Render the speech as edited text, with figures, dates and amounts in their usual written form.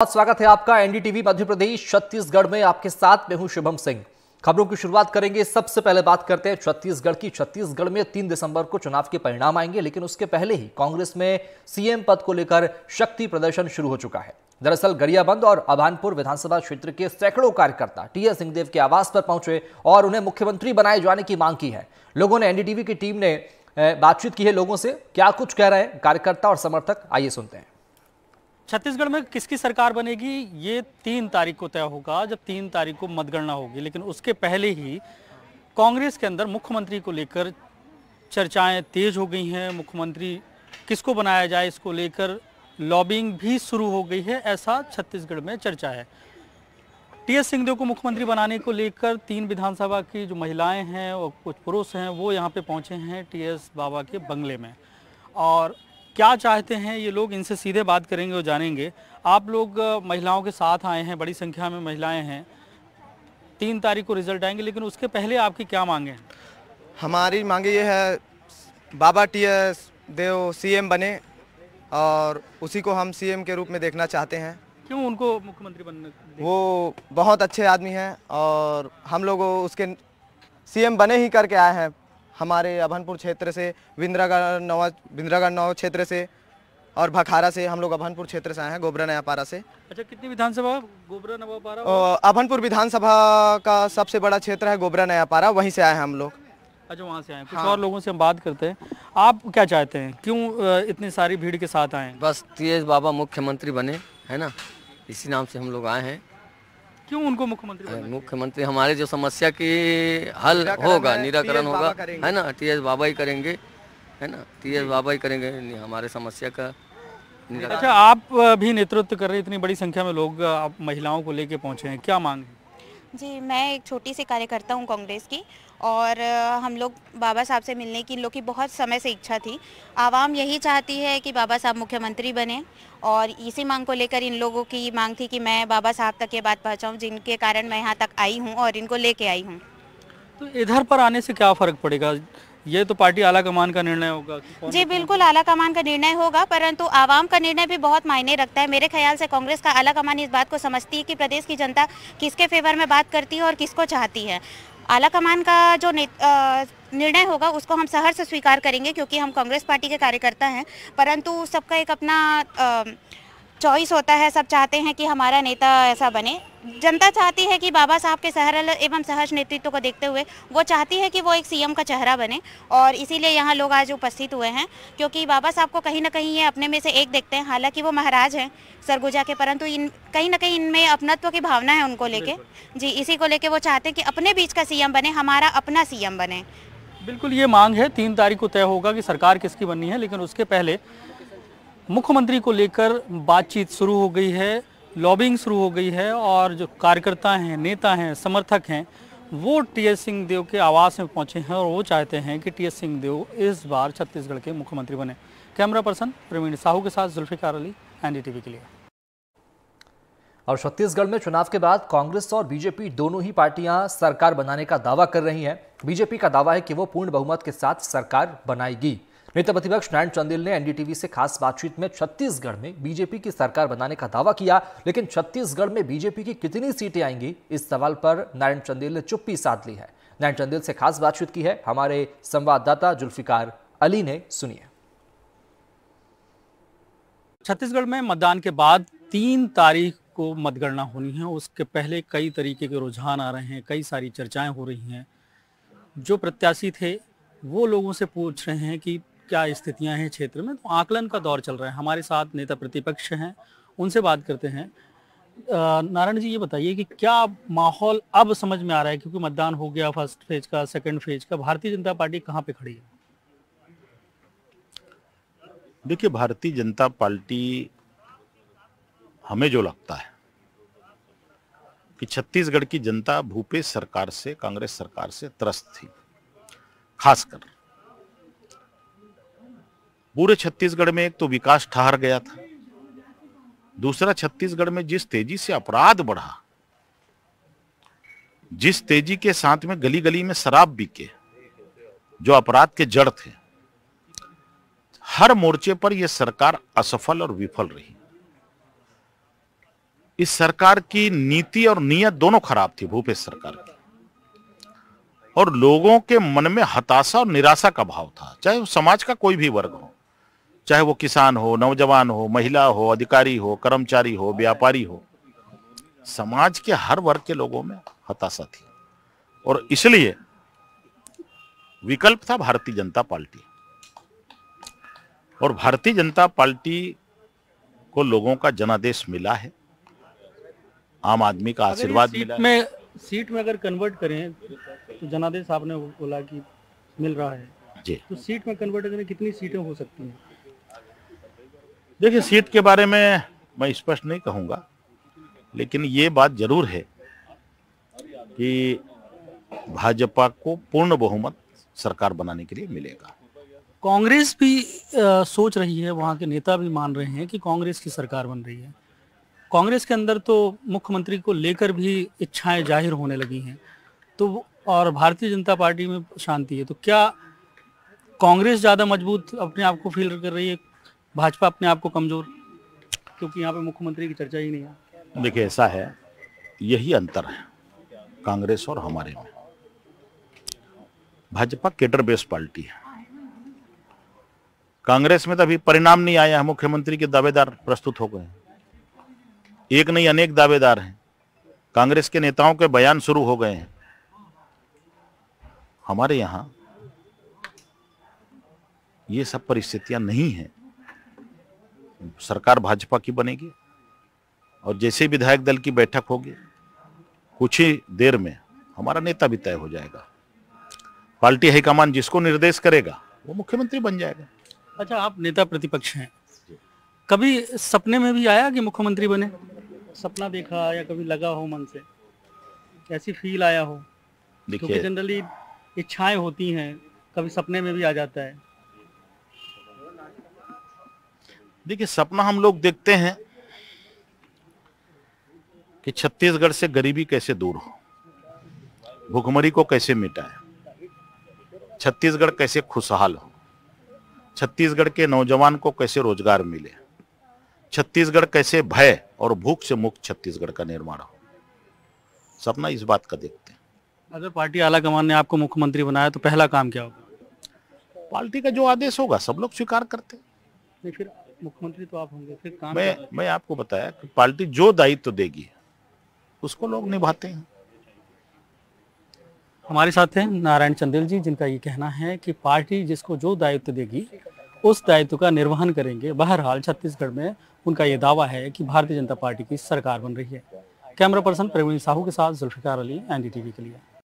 बहुत स्वागत है आपका एनडीटीवी मध्य प्रदेश छत्तीसगढ़ में। आपके साथ मैं हूं शुभम सिंह। खबरों की शुरुआत करेंगे। सबसे पहले बात करते हैं छत्तीसगढ़ की। छत्तीसगढ़ में 3 दिसंबर को चुनाव के परिणाम आएंगे, लेकिन उसके पहले ही कांग्रेस में सीएम पद को लेकर शक्ति प्रदर्शन शुरू हो चुका है। दरअसल गरियाबंद और अभानपुर विधानसभा क्षेत्र के सैकड़ों कार्यकर्ता टीएस सिंहदेव के आवास पर पहुंचे और उन्हें मुख्यमंत्री बनाए जाने की मांग की है। लोगों ने एनडीटीवी की टीम ने बातचीत की है लोगों से। क्या कुछ कह रहे हैं कार्यकर्ता और समर्थक, आइए सुनते हैं। छत्तीसगढ़ में किसकी सरकार बनेगी ये 3 तारीख को तय होगा, जब 3 तारीख को मतगणना होगी। लेकिन उसके पहले ही कांग्रेस के अंदर मुख्यमंत्री को लेकर चर्चाएं तेज हो गई हैं। मुख्यमंत्री किसको बनाया जाए इसको लेकर लॉबिंग भी शुरू हो गई है, ऐसा छत्तीसगढ़ में चर्चा है। टीएस सिंहदेव को मुख्यमंत्री बनाने को लेकर 3 विधानसभा की जो महिलाएं हैं और कुछ पुरुष हैं वो यहाँ पे पहुँचे हैं टीएस बाबा के बंगले में। और क्या चाहते हैं ये लोग, इनसे सीधे बात करेंगे और जानेंगे। आप लोग महिलाओं के साथ आए हैं, बड़ी संख्या में महिलाएं हैं। 3 तारीख को रिजल्ट आएंगे, लेकिन उसके पहले आपकी क्या मांगे हैं? हमारी मांगे ये है बाबा टीएस देव सीएम बने और उसी को हम सीएम के रूप में देखना चाहते हैं। क्यों उनको मुख्यमंत्री बनने? वो बहुत अच्छे आदमी हैं और हम लोग उसके सीएम बने ही करके आए हैं। हमारे अभनपुर क्षेत्र से, बिंद्रागढ़ नौ क्षेत्र से और भखारा से, हम लोग अभनपुर क्षेत्र से आए हैं, गोबरा नयापारा से। अच्छा, कितनी विधानसभा? गोबरा नयापारा अभनपुर विधानसभा का सबसे बड़ा क्षेत्र है गोबरा नयापारा, वहीं से आए हैं हम लोग। अच्छा, वहाँ से आए। कुछ और लोगों से हम बात करते हैं। आप क्या चाहते हैं, क्यों इतनी सारी भीड़ के साथ आए? बस टीएस बाबा मुख्यमंत्री बने, है ना, इसी नाम से हम लोग आए हैं। क्यों उनको मुख्यमंत्री बनना? मुख्यमंत्री हमारे जो समस्या की हल होगा, निराकरण होगा, है ना, टीएस बाबा ही करेंगे, है ना, टीएस बाबा ही करेंगे हमारे समस्या का निराकरण। अच्छा, आप भी नेतृत्व कर रहे हैं, इतनी बड़ी संख्या में लोग आप महिलाओं को लेके पहुंचे हैं, क्या मांग है? जी, मैं एक छोटी सी कार्यकर्ता हूँ कांग्रेस की और हम लोग बाबा साहब से मिलने की इन लोग की बहुत समय से इच्छा थी। आवाम यही चाहती है कि बाबा साहब मुख्यमंत्री बने और इसी मांग को लेकर इन लोगों की मांग थी कि मैं बाबा साहब तक ये बात पहुँचाऊँ, जिनके कारण मैं यहाँ तक आई हूँ और इनको लेके आई हूँ। तो इधर पर आने से क्या फ़र्क पड़ेगा? ये तो पार्टी आला कमान का निर्णय होगा। जी बिल्कुल, आला कमान का निर्णय होगा, परंतु आवाम का निर्णय भी बहुत मायने रखता है। मेरे ख्याल से कांग्रेस का आला कमान इस बात को समझती है कि प्रदेश की जनता किसके फेवर में बात करती है और किसको चाहती है। आला कमान का जो निर्णय होगा उसको हम सहर्ष से स्वीकार करेंगे, क्योंकि हम कांग्रेस पार्टी के कार्यकर्ता हैं। परंतु सबका एक अपना चॉइस होता है, सब चाहते हैं कि हमारा नेता ऐसा बने। जनता चाहती है कि बाबा साहब के सरल एवं सहज नेतृत्व को देखते हुए वो चाहती है कि वो एक सीएम का चेहरा बने, और इसीलिए यहाँ लोग आज उपस्थित हुए हैं, क्योंकि बाबा साहब को कहीं ना कहीं ये अपने में से एक देखते हैं। हालांकि वो महाराज हैं सरगुजा के, परंतु कहीं ना कहीं इनमें अपनत्व की भावना है उनको लेके। जी, इसी को लेके वो चाहते हैं कि अपने बीच का सीएम बने, हमारा अपना सीएम बने। बिल्कुल, ये मांग है। 3 तारीख को तय होगा कि सरकार किसकी बननी है, लेकिन उसके पहले मुख्यमंत्री को लेकर बातचीत शुरू हो गई है, लॉबिंग शुरू हो गई है और जो कार्यकर्ता हैं, नेता हैं, समर्थक हैं, वो टीएस सिंहदेव के आवास में पहुंचे हैं और वो चाहते हैं कि टीएस सिंहदेव इस बार छत्तीसगढ़ के मुख्यमंत्री बने। कैमरा पर्सन प्रवीण साहू के साथ जुल्फिकार अली, एनडीटीवी के लिए। और छत्तीसगढ़ में चुनाव के बाद कांग्रेस और बीजेपी दोनों ही पार्टियां सरकार बनाने का दावा कर रही हैं। बीजेपी का दावा है कि वो पूर्ण बहुमत के साथ सरकार बनाएगी। नेता प्रतिपक्ष नारायण चंदेल ने एनडीटीवी से खास बातचीत में छत्तीसगढ़ में बीजेपी की सरकार बनाने का दावा किया, लेकिन छत्तीसगढ़ में बीजेपी की कितनी सीटें आएंगी, इस सवाल पर नारायण चंदेल ने चुप्पी साध ली है। नारायण चंदेल से खास बातचीत की है हमारे संवाददाता जुल्फिकार अली ने, सुनिए। छत्तीसगढ़ में मतदान के बाद 3 तारीख को मतगणना होनी है। उसके पहले कई तरीके के रुझान आ रहे हैं, कई सारी चर्चाएं हो रही हैं। जो प्रत्याशी थे वो लोगों से पूछ रहे हैं कि क्या स्थितियां हैं क्षेत्र में, तो आकलन का दौर चल रहा है। हमारे साथ नेता प्रतिपक्ष हैं, उनसे बात करते हैं। नारायण जी, ये बताइए कि क्या माहौल अब समझ में आ रहा है, क्योंकि मतदान हो गया फर्स्ट फेज का, सेकंड फेज का, भारतीय जनता पार्टी कहाँ पे खड़ी है? देखिए, भारतीय जनता पार्टी, हमें जो लगता है कि छत्तीसगढ़ की जनता भूपेश सरकार से, कांग्रेस सरकार से त्रस्त थी। खासकर पूरे छत्तीसगढ़ में एक तो विकास ठहर गया था, दूसरा छत्तीसगढ़ में जिस तेजी से अपराध बढ़ा, जिस तेजी के साथ में गली गली में शराब बिके, जो अपराध के जड़ थे, हर मोर्चे पर यह सरकार असफल और विफल रही। इस सरकार की नीति और नीयत दोनों खराब थी, भूपेश सरकार की, और लोगों के मन में हताशा और निराशा का भाव था, चाहे वो समाज का कोई भी वर्ग हो, चाहे वो किसान हो, नौजवान हो, महिला हो, अधिकारी हो, कर्मचारी हो, व्यापारी हो, समाज के हर वर्ग के लोगों में हताशा थी। और इसलिए विकल्प था भारतीय जनता पार्टी, और भारतीय जनता पार्टी को लोगों का जनादेश मिला है, आम आदमी का आशीर्वाद मिला है। सीट में अगर कन्वर्ट करें तो जनादेश आपने बोला कि मिल रहा है जी, तो सीट में कन्वर्ट करें कितनी सीटें हो सकती हैं? देखिए, सीट के बारे में मैं स्पष्ट नहीं कहूंगा, लेकिन ये बात जरूर है कि भाजपा को पूर्ण बहुमत सरकार बनाने के लिए मिलेगा। कांग्रेस भी सोच रही है, वहाँ के नेता भी मान रहे हैं कि कांग्रेस की सरकार बन रही है। कांग्रेस के अंदर तो मुख्यमंत्री को लेकर भी इच्छाएं जाहिर होने लगी हैं, तो और भारतीय जनता पार्टी में शांति है, तो क्या कांग्रेस ज़्यादा मजबूत अपने आप को फील कर रही है, भाजपा अपने आप को कमजोर, क्योंकि यहाँ पे मुख्यमंत्री की चर्चा ही नहीं है? देखिए, ऐसा है, यही अंतर है कांग्रेस और हमारे में। भाजपा केडर बेस पार्टी है, कांग्रेस में तो अभी परिणाम नहीं आया है, मुख्यमंत्री के दावेदार प्रस्तुत हो गए हैं, एक नहीं अनेक दावेदार हैं, कांग्रेस के नेताओं के बयान शुरू हो गए हैं। हमारे यहां ये सब परिस्थितियां नहीं हैं। सरकार भाजपा की बनेगी और जैसे ही विधायक दल की बैठक होगी, कुछ ही देर में हमारा नेता भी तय हो जाएगा। पार्टी हाईकमान जिसको निर्देश करेगा वो मुख्यमंत्री बन जाएगा। अच्छा, आप नेता प्रतिपक्ष हैं, कभी सपने में भी आया कि मुख्यमंत्री बने? सपना देखा या कभी लगा हो मन से, ऐसी फील आया हो? क्योंकि जनरली इच्छाएं होती हैं, कभी सपने में भी आ जाता है। देखिए, सपना हम लोग देखते हैं कि छत्तीसगढ़ से गरीबी कैसे दूर हो, भुखमरी को कैसे मिटाए, छत्तीसगढ़ कैसे खुशहाल हो, छत्तीसगढ़ के नौजवान को कैसे रोजगार मिले, छत्तीसगढ़ कैसे भय और भूख से मुक्त छत्तीसगढ़ का निर्माण हो। सपना इस बात का देखते हैं। अगर पार्टी आलाकमान ने आपको मुख्यमंत्री बनाया तो पहला काम क्या होगा? पार्टी का जो आदेश होगा सब लोग स्वीकार करते हैं। नहीं, फिर मुख्यमंत्री तो आप होंगे, फिर काम मैं आपको बताया कि पार्टी जो दायित्व देगी उसको लोग निभाते हैं। हमारे साथ हैं नारायण चंदेल जी, जिनका ये कहना है कि पार्टी जिसको जो दायित्व देगी उस दायित्व का निर्वहन करेंगे। बहरहाल छत्तीसगढ़ में उनका ये दावा है कि भारतीय जनता पार्टी की सरकार बन रही है। कैमरा पर्सन प्रवीण साहू के साथ जुल्फिकार अली, एनडीटीवी के लिए।